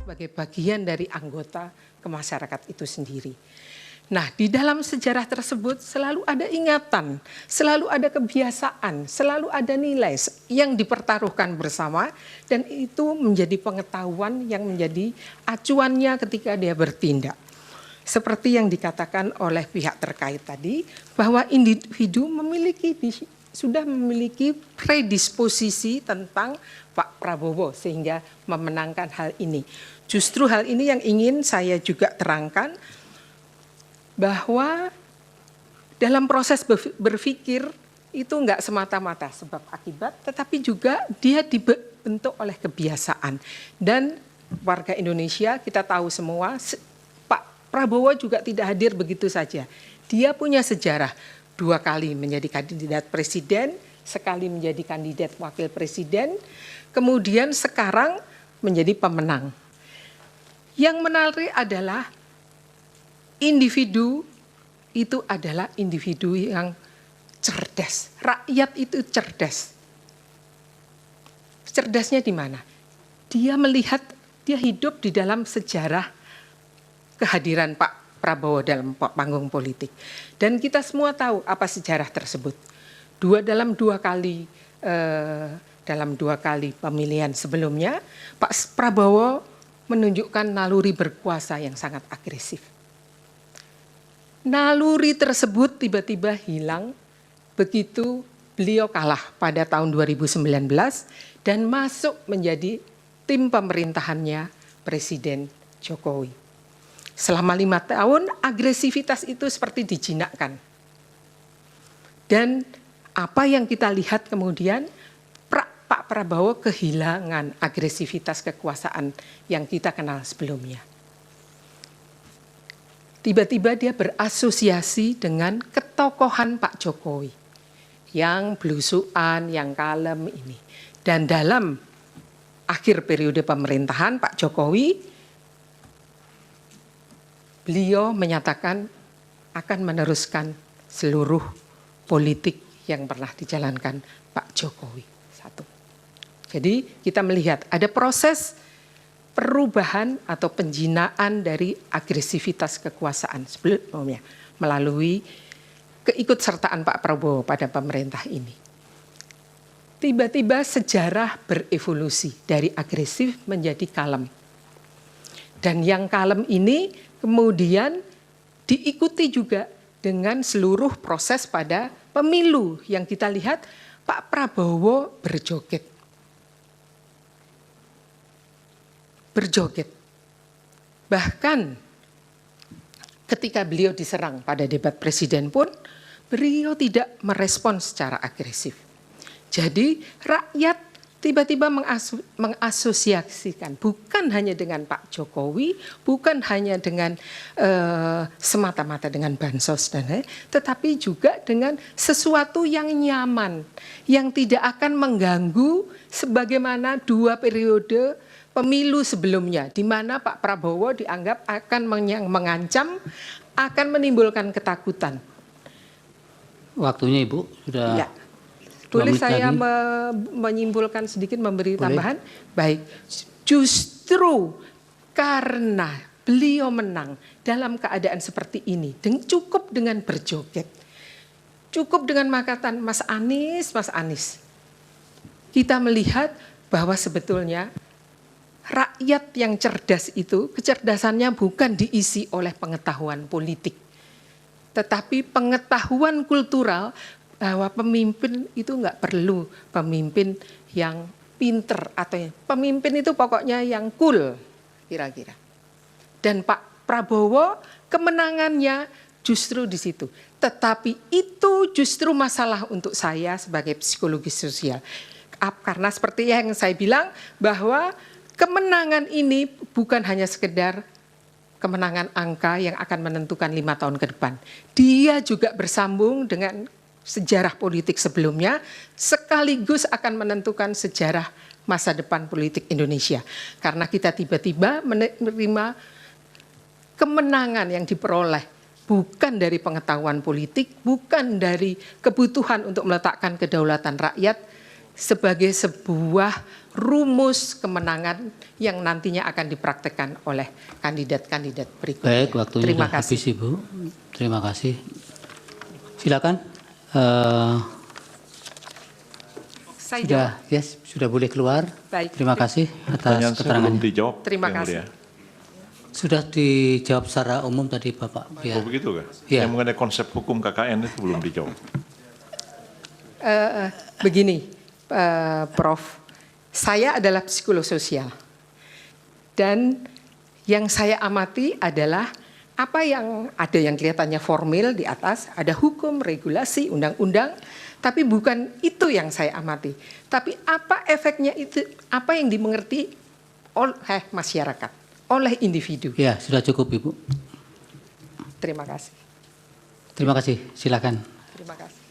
sebagai bagian dari anggota ke masyarakat itu sendiri. Nah, di dalam sejarah tersebut selalu ada ingatan, selalu ada kebiasaan, selalu ada nilai yang dipertaruhkan bersama, dan itu menjadi pengetahuan yang menjadi acuannya ketika dia bertindak. Seperti yang dikatakan oleh pihak terkait tadi, bahwa individu sudah memiliki predisposisi tentang Pak Prabowo sehingga memenangkan hal ini. Justru hal ini yang ingin saya juga terangkan, bahwa dalam proses berpikir itu enggak semata-mata sebab akibat, tetapi juga dia dibentuk oleh kebiasaan. Dan warga Indonesia kita tahu semua, Pak Prabowo juga tidak hadir begitu saja. Dia punya sejarah 2 kali menjadi kandidat presiden, sekali menjadi kandidat wakil presiden, kemudian sekarang menjadi pemenang. Yang menarik adalah individu itu adalah individu yang cerdas. Rakyat itu cerdas. Cerdasnya di mana? Dia melihat, dia hidup di dalam sejarah kehadiran Pak Prabowo dalam panggung politik. Dan kita semua tahu apa sejarah tersebut. Dalam dua kali pemilihan sebelumnya, Pak Prabowo menunjukkan naluri berkuasa yang sangat agresif. Naluri tersebut tiba-tiba hilang begitu beliau kalah pada tahun 2019 dan masuk menjadi tim pemerintahannya Presiden Jokowi. Selama 5 tahun agresivitas itu seperti dijinakkan. Dan apa yang kita lihat kemudian, Pak Prabowo kehilangan agresivitas kekuasaan yang kita kenal sebelumnya. Tiba-tiba dia berasosiasi dengan ketokohan Pak Jokowi yang belusuan, yang kalem ini. Dan dalam akhir periode pemerintahan Pak Jokowi, beliau menyatakan akan meneruskan seluruh politik yang pernah dijalankan Pak Jokowi. Jadi kita melihat ada proses perubahan atau penjinaan dari agresivitas kekuasaan sebelumnya melalui keikutsertaan Pak Prabowo pada pemerintah ini. Tiba-tiba sejarah berevolusi dari agresif menjadi kalem. Dan yang kalem ini kemudian diikuti juga dengan seluruh proses pada pemilu yang kita lihat Pak Prabowo berjoget. Bahkan ketika beliau diserang pada debat presiden pun, beliau tidak merespon secara agresif. Jadi rakyat tiba-tiba mengasosiasikan bukan hanya dengan Pak Jokowi, bukan hanya dengan semata-mata dengan bansos dan tetapi juga dengan sesuatu yang nyaman, yang tidak akan mengganggu sebagaimana 2 periode pemilu sebelumnya, di mana Pak Prabowo dianggap akan mengancam, akan menimbulkan ketakutan. Waktunya Ibu sudah. Ya. Boleh saya menyimpulkan sedikit, memberi tambahan? Baik, justru karena beliau menang dalam keadaan seperti ini, cukup dengan berjoget, cukup dengan makatan Mas Anies. Kita melihat bahwa sebetulnya rakyat yang cerdas itu, kecerdasannya bukan diisi oleh pengetahuan politik, tetapi pengetahuan kultural bahwa pemimpin itu enggak perlu pemimpin yang pinter atau pemimpin itu pokoknya yang cool kira-kira. Dan Pak Prabowo kemenangannya justru di situ. Tetapi itu justru masalah untuk saya sebagai psikologi sosial. Karena seperti yang saya bilang bahwa kemenangan ini bukan hanya sekedar kemenangan angka yang akan menentukan 5 tahun ke depan. Dia juga bersambung dengan sejarah politik sebelumnya, sekaligus akan menentukan sejarah masa depan politik Indonesia. Karena kita tiba-tiba menerima kemenangan yang diperoleh bukan dari pengetahuan politik, bukan dari kebutuhan untuk meletakkan kedaulatan rakyat sebagai sebuah rumus kemenangan yang nantinya akan dipraktekkan oleh kandidat-kandidat berikutnya. Baik, waktunya Terima sudah kasih. habis, Ibu. Terima kasih. Silakan. Saya Sudah, jawab. sudah boleh keluar. Baik. Terima kasih atas Pertanyaan saya belum keterangannya. dijawab. Terima Yang kasih. Mulia. Sudah dijawab secara umum tadi, Bapak. Ya. Oh begitu kan? Iya. Yang mengenai konsep hukum KKN itu belum dijawab. Begini, Prof. Saya adalah psikolog sosial. Dan yang saya amati adalah apa yang ada yang kelihatannya formil di atas, ada hukum, regulasi, undang-undang, tapi bukan itu yang saya amati. Tapi apa efeknya itu, apa yang dimengerti oleh masyarakat, oleh individu. Ya, sudah cukup, Ibu. Terima kasih. Terima kasih. Silakan. Terima kasih.